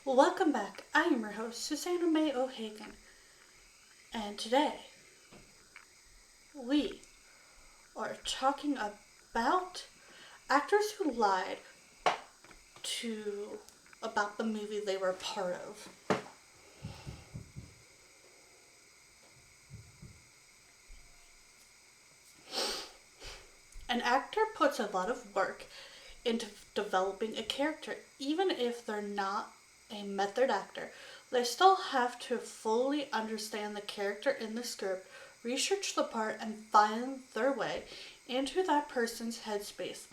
Welcome back. I am your host, Susanna May O'Hagan, and today we are talking about actors who lied to about the movie they were a part of. An actor puts a lot of work into developing a character, even if they're not a method actor. They still have to fully understand the character in the script, research the part, and find their way into that person's headspace.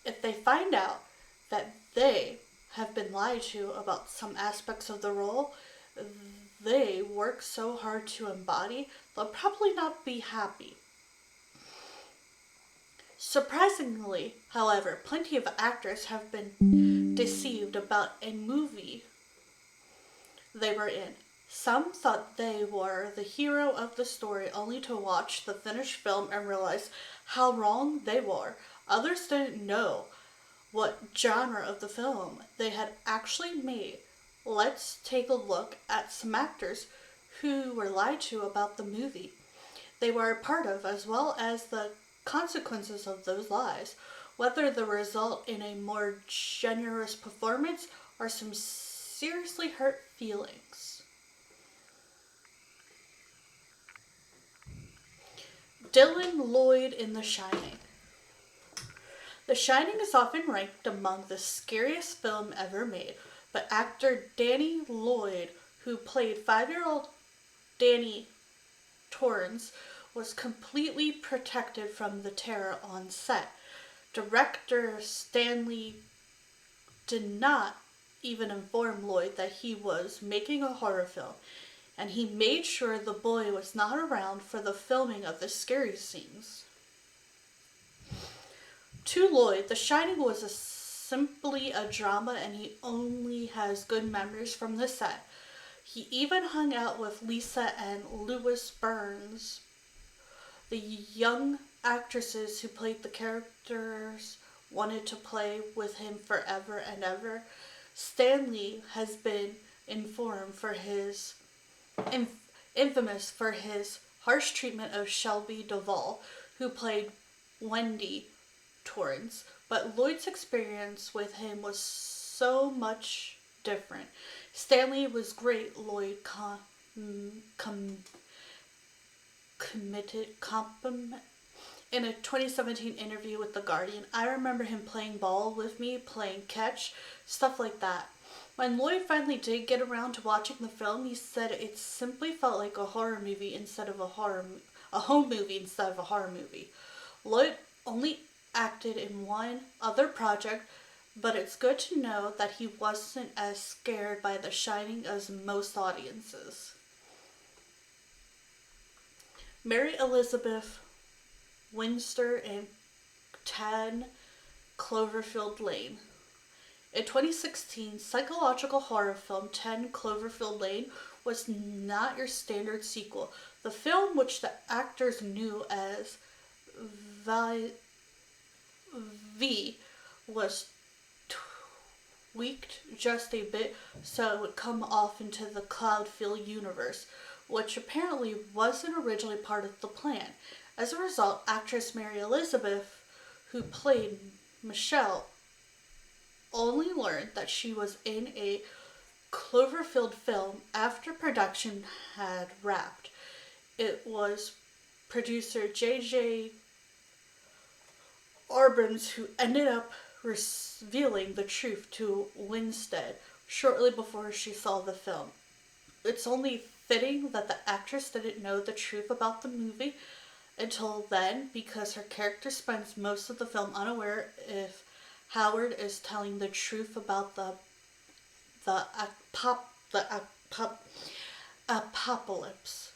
If they find out that they have been lied to about some aspects of the role they work so hard to embody, they'll probably not be happy. Surprisingly, however, plenty of actors have been deceived about a movie they were in. Some thought they were the hero of the story only to watch the finished film and realize how wrong they were. Others didn't know what genre of the film they had actually made. Let's take a look at some actors who were lied to about the movie they were a part of, as well as the consequences of those lies, whether the result in a more generous performance or some seriously hurt feelings. Dylan Lloyd in The Shining. The Shining is often ranked among the scariest film ever made, but actor Danny Lloyd, who played 5-year-old Danny Torrance, was completely protected from the terror on set. Director Stanley did not even inform Lloyd that he was making a horror film, and he made sure the boy was not around for the filming of the scary scenes. To Lloyd, The Shining was simply a drama and he only has good memories from the set. He even hung out with Lisa and Louis Burns, the young actresses who played the characters wanted to play with him forever and ever. Stanley has been informed for his infamous for his harsh treatment of Shelby Duvall, who played Wendy Torrance, but Lloyd's experience with him was so much different. Stanley was great. Lloyd committed compliment in a 2017 interview with The Guardian. I remember him playing ball with me, playing catch, stuff like that. When Lloyd finally did get around to watching the film, he said it simply felt like a horror movie instead of a home movie instead of a horror movie. Lloyd only acted in one other project, but it's good to know that he wasn't as scared by The Shining as most audiences. Mary Elizabeth Winstead in 10 Cloverfield Lane. A 2016 psychological horror film, 10 Cloverfield Lane, was not your standard sequel. The film, which the actors knew as V, was tweaked just a bit so it would come off into the Cloverfield universe, which apparently wasn't originally part of the plan. As a result, actress Mary Elizabeth, who played Michelle, only learned that she was in a Cloverfield film after production had wrapped. It was producer J.J. Abrams who ended up revealing the truth to Winstead shortly before she saw the film. It's only fitting that the actress didn't know the truth about the movie until then, because her character spends most of the film unaware if Howard is telling the truth about apocalypse. Apocalypes.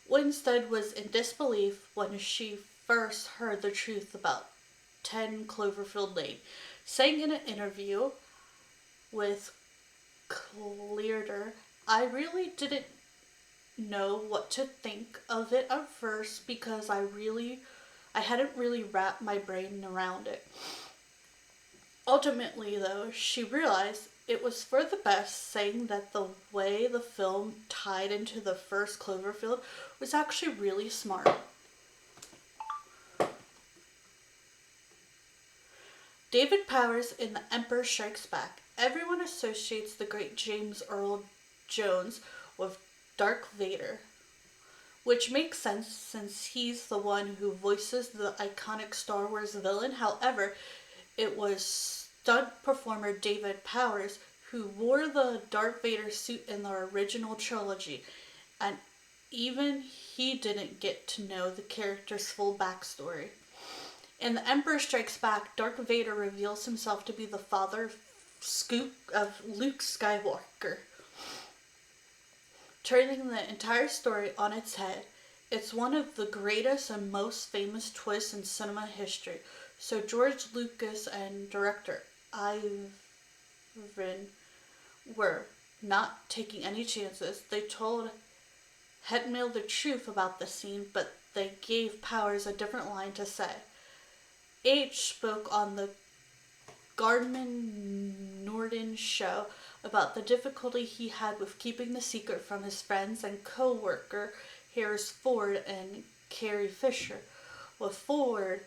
Winstead was in disbelief when she first heard the truth about 10 Cloverfield Lane, saying in an interview with Collider, I really didn't know what to think of it at first because I hadn't really wrapped my brain around it. Ultimately, though, she realized it was for the best, saying that the way the film tied into the first Cloverfield was actually really smart. David Powers in The Emperor Strikes Back. Everyone associates the great James Earl Jones with Darth Vader, which makes sense since he's the one who voices the iconic Star Wars villain. However, it was stunt performer David Powers who wore the Darth Vader suit in the original trilogy, and even he didn't get to know the character's full backstory. In The Emperor Strikes Back, Darth Vader reveals himself to be the father of Luke Skywalker, turning the entire story on its head. It's one of the greatest and most famous twists in cinema history. So George Lucas and director Ivan were not taking any chances. They told Hetmail the truth about the scene, but they gave Powers a different line to say. H spoke on the Gardner Norton show about the difficulty he had with keeping the secret from his friends and co-worker Harris Ford and Carrie Fisher, with Ford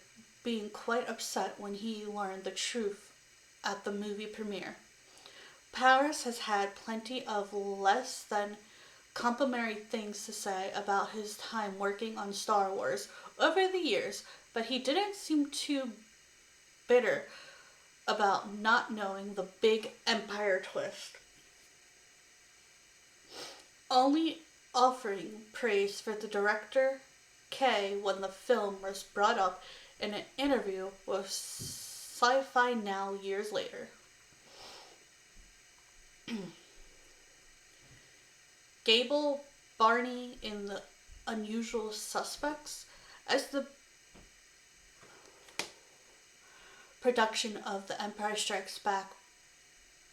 being quite upset when he learned the truth at the movie premiere. Powers has had plenty of less than complimentary things to say about his time working on Star Wars over the years, but he didn't seem too bitter about not knowing the big Empire twist, only offering praise for the director Kay when the film was brought up in an interview with Sci-Fi Now years later. Gable Barney in The Unusual Suspects. As the production of The Empire Strikes Back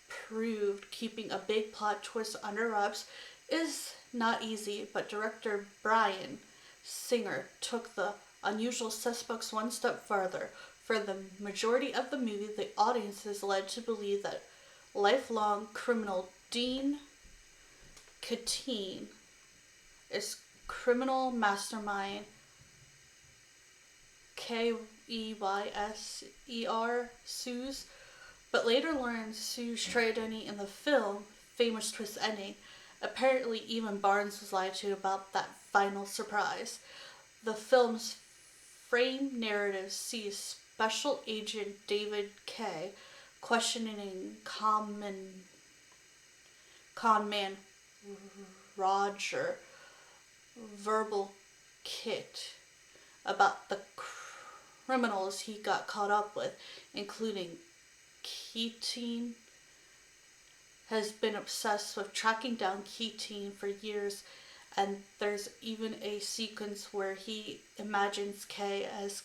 proved, keeping a big plot twist under wraps is not easy, but director Bryan Singer took The Unusual Suspects one step further. For the majority of the movie, the audience is led to believe that lifelong criminal Dean Katine is criminal mastermind Keyser Sues, but later learns Sue's tragedy in the film, famous twist ending. Apparently, even Barnes was lied to about that final surprise. The film's frame narrative sees Special Agent David Kay questioning con man Roger Verbal Kit about the criminals he got caught up with, including Keating has been obsessed with tracking down Keating for years, and there's even a sequence where he imagines K as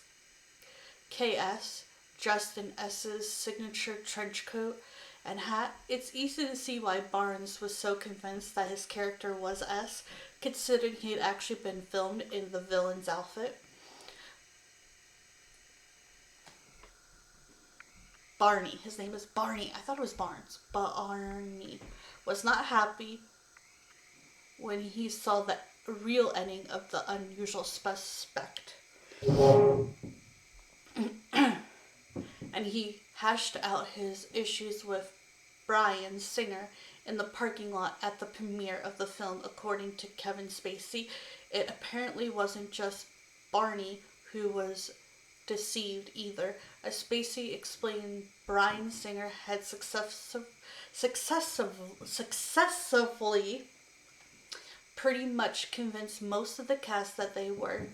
KS, dressed in S's signature trench coat and hat. It's easy to see why Barnes was so convinced that his character was S, considering he had actually been filmed in the villain's outfit. Barney, his name is Barney, I thought it was Barnes, Barney, was not happy when he saw the real ending of The Unusual Suspect. And he hashed out his issues with Bryan Singer in the parking lot at the premiere of the film. According to Kevin Spacey, it apparently wasn't just Barney who was deceived either. As Spacey explained, Bryan Singer had successfully pretty much convinced most of the cast that they were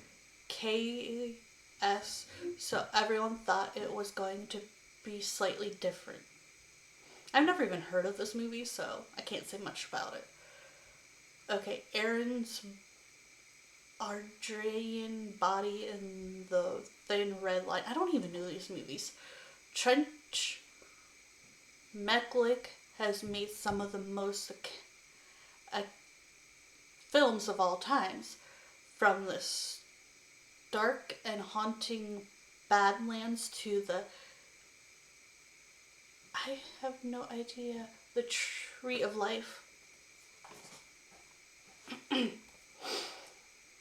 KS, so everyone thought it was going to be slightly different. I've never even heard of this movie, so I can't say much about it. Okay, Aaron's Adrian Body in the Thin Red Line. I don't even know these movies. Trench Mechlick has made some of the most films of all times, from the dark and haunting Badlands to the I have no idea. The Tree of Life.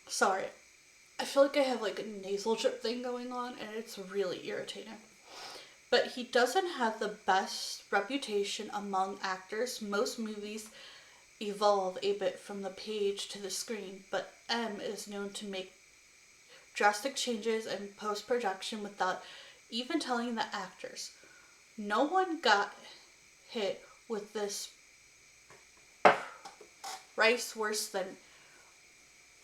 Sorry. I feel like I have like a nasal drip thing going on and it's really irritating. But he doesn't have the best reputation among actors. Most movies evolve a bit from the page to the screen, but M is known to make drastic changes in post production without even telling the actors. No one got hit with this price worse than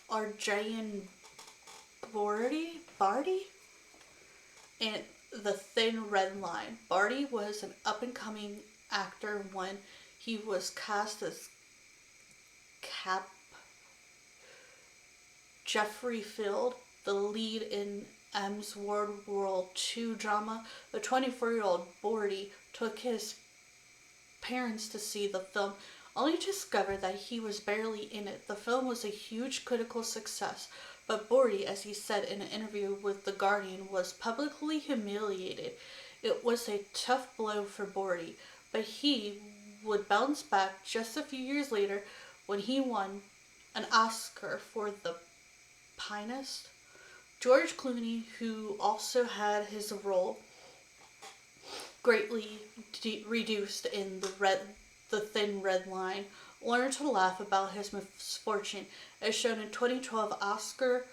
Arjun Barty in The Thin Red Line. Barty was an up and coming actor when he was cast as Cap Jeffrey Field, the lead in M's World War II drama. The 24-year-old Barty took his parents to see the film, only to discover that he was barely in it. The film was a huge critical success, but Barty, as he said in an interview with The Guardian, was publicly humiliated. It was a tough blow for Barty, but he would bounce back just a few years later when he won an Oscar for The Pianist. George Clooney, who also had his role greatly reduced in the Thin Red Line, learned to laugh about his misfortune, as shown in 2012 Oscar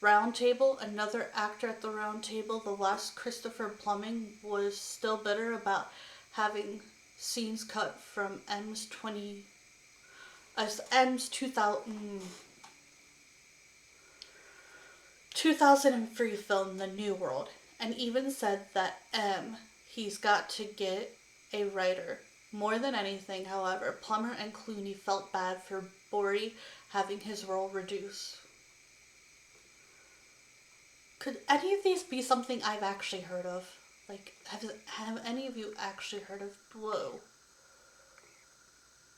Roundtable. Another actor at the round table, the last Christopher Plummer, was still bitter about having scenes cut from M's 2003 film The New World, and even said that he's got to get a writer. More than anything, however, Plummer and Clooney felt bad for Barty having his role reduced. Could any of these be something I've actually heard of? Like, have any of you actually heard of Whoa?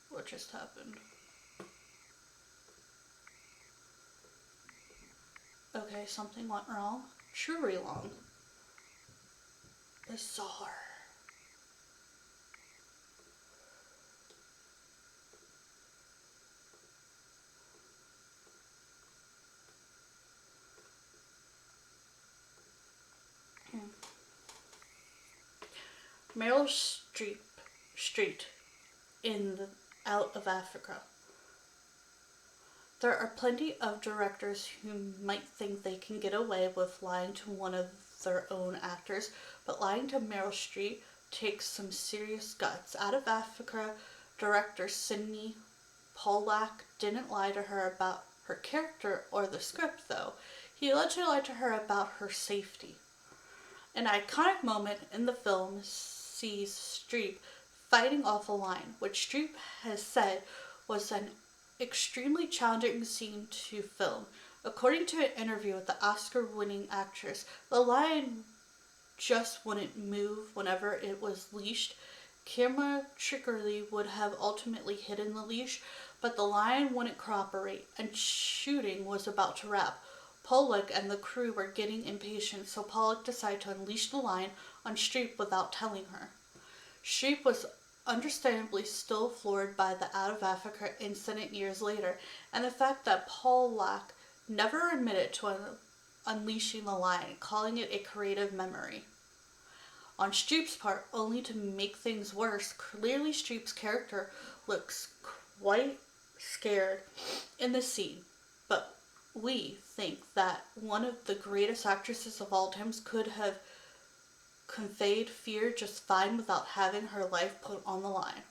What just happened? Okay, something went wrong. Truly long. Bizarre. Meryl Streep in Out of Africa. There are plenty of directors who might think they can get away with lying to one of their own actors, but lying to Meryl Streep takes some serious guts. Out of Africa director Sidney Pollack didn't lie to her about her character or the script, though. He allegedly lied to her about her safety. An iconic moment in the film sees Streep fighting off a lion, which Streep has said was an extremely challenging scene to film. According to an interview with the Oscar-winning actress, the lion just wouldn't move whenever it was leashed. Camera trickery would have ultimately hidden the leash, but the lion wouldn't cooperate, and shooting was about to wrap. Pollack and the crew were getting impatient, so Pollack decided to unleash the lion on Streep without telling her. Streep was understandably still floored by the Out of Africa incident years later, and the fact that Pollack never admitted to unleashing the lion, calling it a creative memory. On Streep's part, only to make things worse, clearly Streep's character looks quite scared in the scene, but we think that one of the greatest actresses of all times could have conveyed fear just fine without having her life put on the line.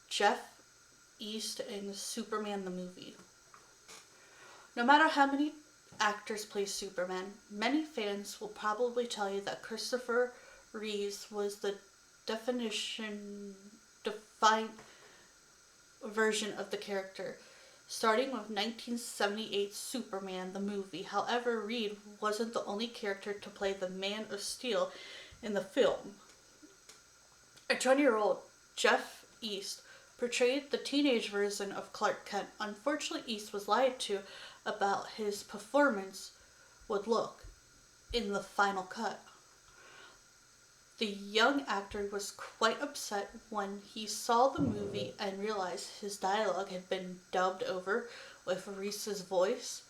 Jeff East in Superman the movie. No matter how many actors play Superman, many fans will probably tell you that Christopher Reeves was the defined version of the character, starting with 1978's Superman the movie. However, Reed wasn't the only character to play the Man of Steel in the film. A 20-year-old Jeff East portrayed the teenage version of Clark Kent. Unfortunately, East was lied to about his performance would look in the final cut. The young actor was quite upset when he saw the movie and realized his dialogue had been dubbed over with Reese's voice.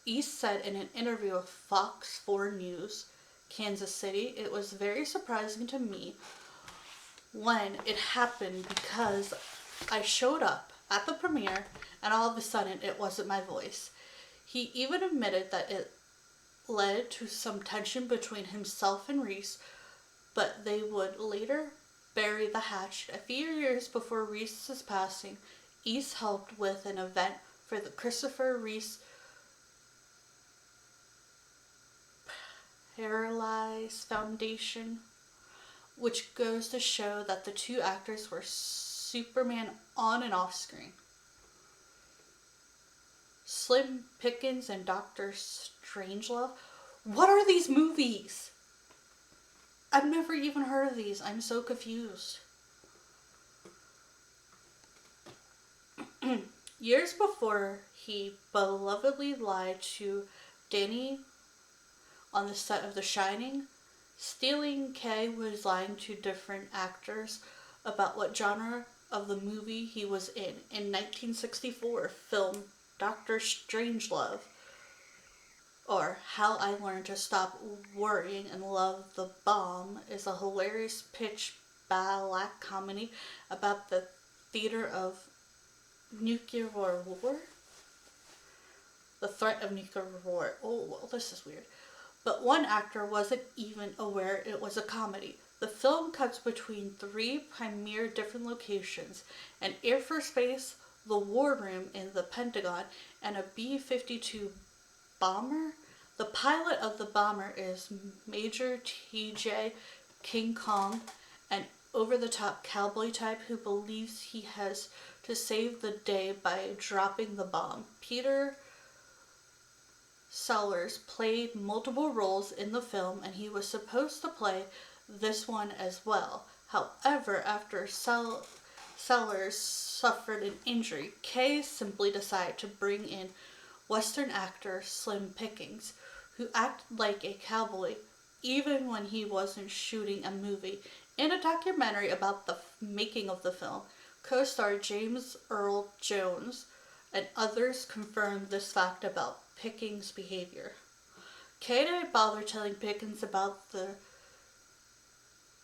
East said in an interview with Fox 4 News, Kansas City, "It was very surprising to me when it happened because I showed up at the premiere and all of a sudden it wasn't my voice." He even admitted that it led to some tension between himself and Reese, but they would later bury the hatchet. A few years before Reese's passing, East helped with an event for the Christopher Reese Paralyzed Foundation, which goes to show that the two actors were Superman on and off screen. Slim Pickens and Dr. Strangelove. What are these movies? I've never even heard of these. I'm so confused. Years before he belovedly lied to Danny on the set of The Shining, Sterling K was lying to different actors about what genre of the movie he was in. In 1964 film Dr. Strangelove, or How I Learned to Stop Worrying and Love the Bomb, is a hilarious pitch black comedy about the theater of nuclear war. The threat of nuclear war. Oh, well, this is weird. But one actor wasn't even aware it was a comedy. The film cuts between three premier different locations: an Air Force base, the War Room in the Pentagon, and a B-52 bomber. The pilot of the bomber is Major T.J. King Kong, an over-the-top cowboy type who believes he has to save the day by dropping the bomb. Peter Sellers played multiple roles in the film, and he was supposed to play this one as well. However, after Sellers suffered an injury, Kay simply decided to bring in Western actor Slim Pickens, who acted like a cowboy even when he wasn't shooting a movie. In a documentary about the making of the film, co-star James Earl Jones and others confirmed this fact about Pickens' behavior. Kay didn't bother telling Pickens about the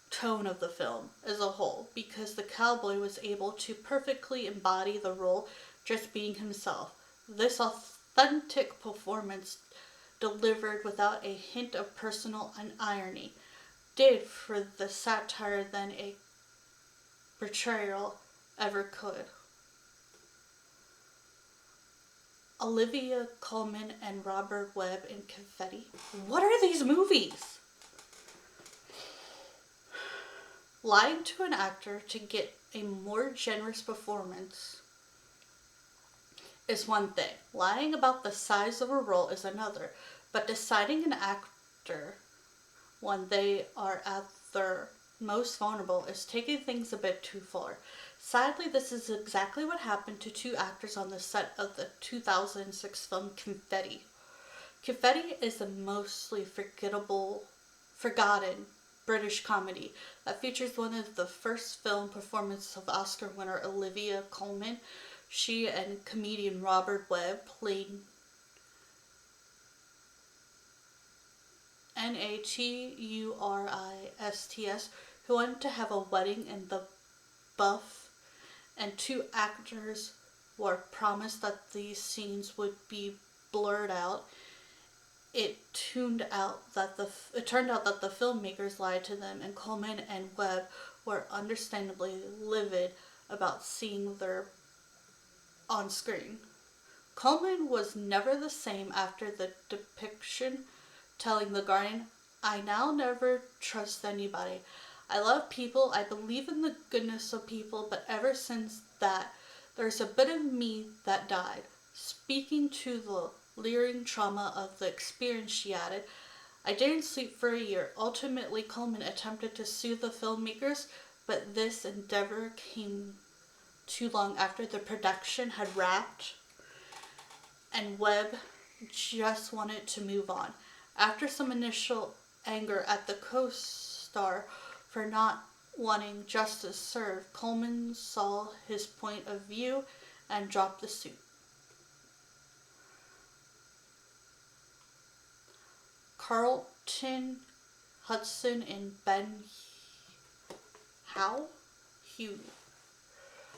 tone of the film as a whole because the cowboy was able to perfectly embody the role, just being himself. This authentic performance, delivered without a hint of personal irony, did for the satire than a portrayal ever could. Olivia Colman and Robert Webb in Confetti. What are these movies? Lying to an actor to get a more generous performance is one thing. Lying about the size of a role is another. But deciding an actor when they are at their most vulnerable is taking things a bit too far. Sadly, this is exactly what happened to two actors on the set of the 2006 film Confetti. Confetti is a mostly forgotten British comedy that features one of the first film performances of Oscar winner Olivia Colman. She and comedian Robert Webb played Naturists who wanted to have a wedding in the buff, and two actors were promised that these scenes would be blurred out. It turned out that the filmmakers lied to them, and Colman and Webb were understandably livid about seeing their on screen. Colman was never the same after the depiction, telling The Guardian, "I now never trust anybody. I love people, I believe in the goodness of people, but ever since that, there's a bit of me that died." Speaking to the leering trauma of the experience, she added, "I didn't sleep for a year." Ultimately, Colman attempted to sue the filmmakers, but this endeavor came too long after the production had wrapped, and Webb just wanted to move on. After some initial anger at the co-star For not wanting justice served, Coleman saw his point of view and dropped the suit. Carlton Hudson and Ben Hugh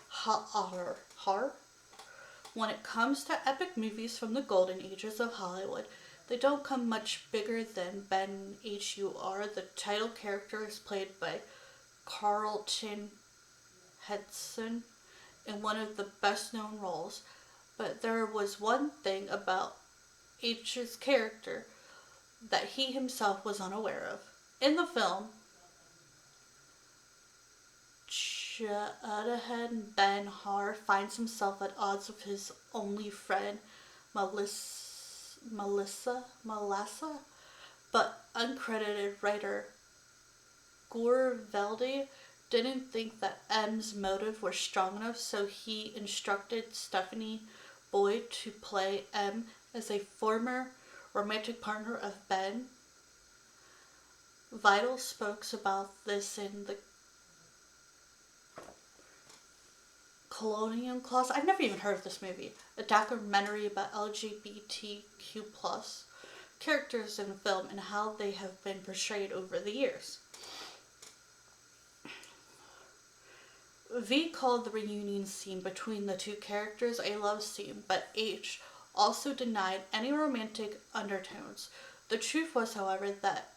Har. When it comes to epic movies from the golden ages of Hollywood, they don't come much bigger than Ben Hur. The title character is played by Carlton Hudson in one of the best known roles, but there was one thing about H's character that he himself was unaware of. In the film, Judahad Ben Har finds himself at odds with his only friend, Melissa, but uncredited writer Gore Velde didn't think that M's motive was strong enough, so he instructed Stephanie Boyd to play M as a former romantic partner of Ben. Vidal spoke about this in the Colonial Clause. I've never even heard of this movie. A documentary about LGBTQ plus characters in the film and how they have been portrayed over the years. V called the reunion scene between the two characters a love scene, but H also denied any romantic undertones. The truth was, however, that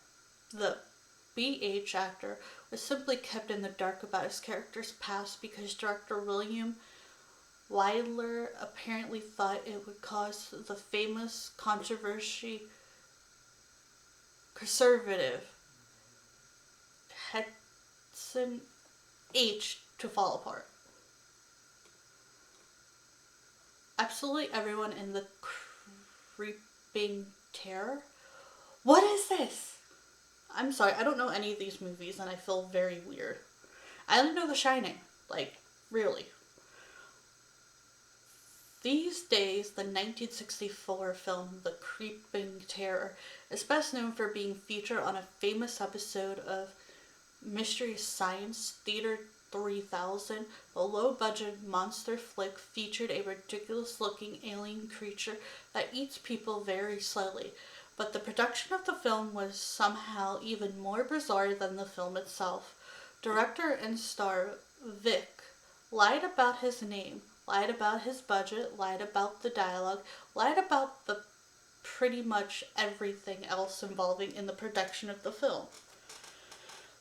the BH actor was simply kept in the dark about his character's past because director William Wyler apparently thought it would cause the famous conservative Hudson H to fall apart. Absolutely everyone in the creeping terror. What is this? I'm sorry, I don't know any of these movies and I feel very weird. I only know The Shining. Like, really. These days, the 1964 film The Creeping Terror is best known for being featured on a famous episode of Mystery Science Theater 3000. The low-budget monster flick featured a ridiculous-looking alien creature that eats people very slowly, but the production of the film was somehow even more bizarre than the film itself. Director and star Vic lied about his name, lied about his budget, lied about the dialogue, lied about the pretty much everything else involving in the production of the film.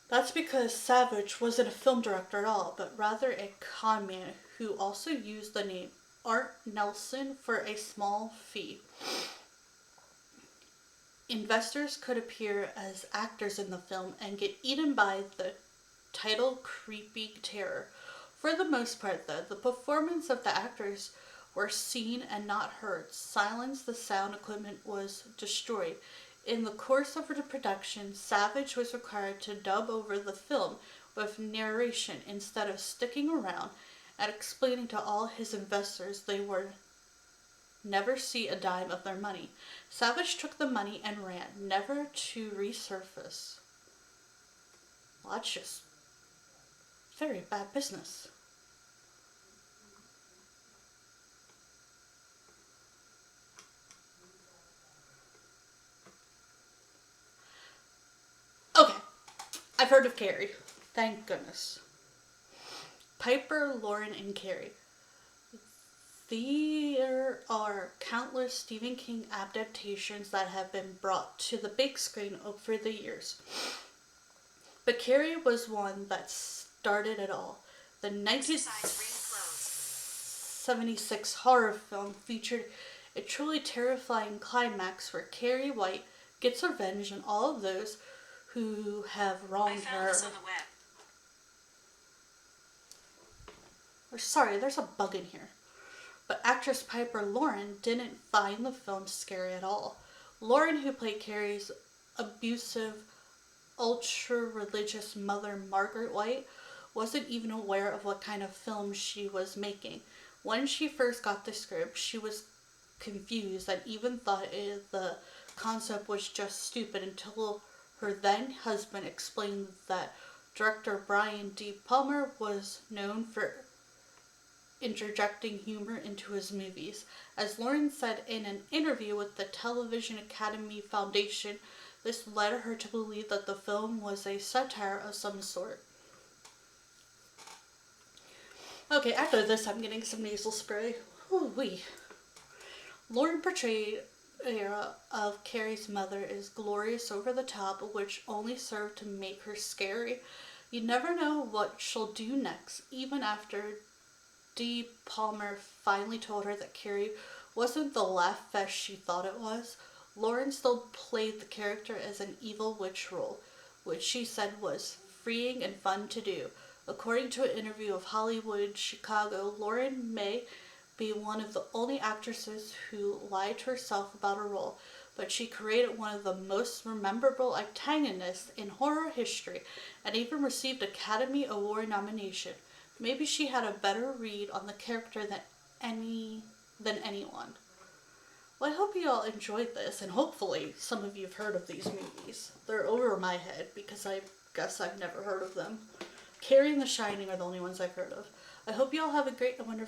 That's because Savage wasn't a film director at all, but rather a con man who also used the name Art Nelson for a small fee. Investors could appear as actors in the film and get eaten by the title Creepy Terror. For the most part, though, the performance of the actors were seen and not heard. Silence, the sound equipment was destroyed. In the course of the production, Savage was required to dub over the film with narration instead of sticking around and explaining to all his investors they would never see a dime of their money. Savage took the money and ran, never to resurface. Well, that's just very bad business. Okay, I've heard of Carrie. Thank goodness. Piper, Lauren, and Carrie. There are countless Stephen King adaptations that have been brought to the big screen over the years. But Carrie was one that started it all. The 1976 horror film featured a truly terrifying climax where Carrie White gets revenge on all of those who have wronged her. This on the web. Sorry, there's a bug in here. But actress Piper Lauren didn't find the film scary at all. Lauren, who played Carrie's abusive, ultra-religious mother, Margaret White, wasn't even aware of what kind of film she was making. When she first got the script, she was confused and even thought the concept was just stupid until her then husband explained that Director Brian D. Palmer was known for interjecting humor into his movies. As Lawrence said in an interview with the Television Academy Foundation, this led her to believe that the film was a satire of some sort. Okay, after this, I'm getting some nasal spray. Ooh-wee. Lauren portrayed of Carrie's mother is glorious over the top, which only served to make her scary. You never know what she'll do next, even after D. Palmer finally told her that Carrie wasn't the laugh fest she thought it was. Lauren still played the character as an evil witch role, which she said was freeing and fun to do. According to an interview of Hollywood Chicago, Lauren may be one of the only actresses who lied to herself about a role, but she created one of the most memorable antagonists in horror history and even received an Academy Award nomination. Maybe she had a better read on the character than anyone. Well, I hope you all enjoyed this, and hopefully some of you have heard of these movies. They're over my head because I guess I've never heard of them. Carrie and The Shining are the only ones I've heard of. I hope you all have a great and wonderful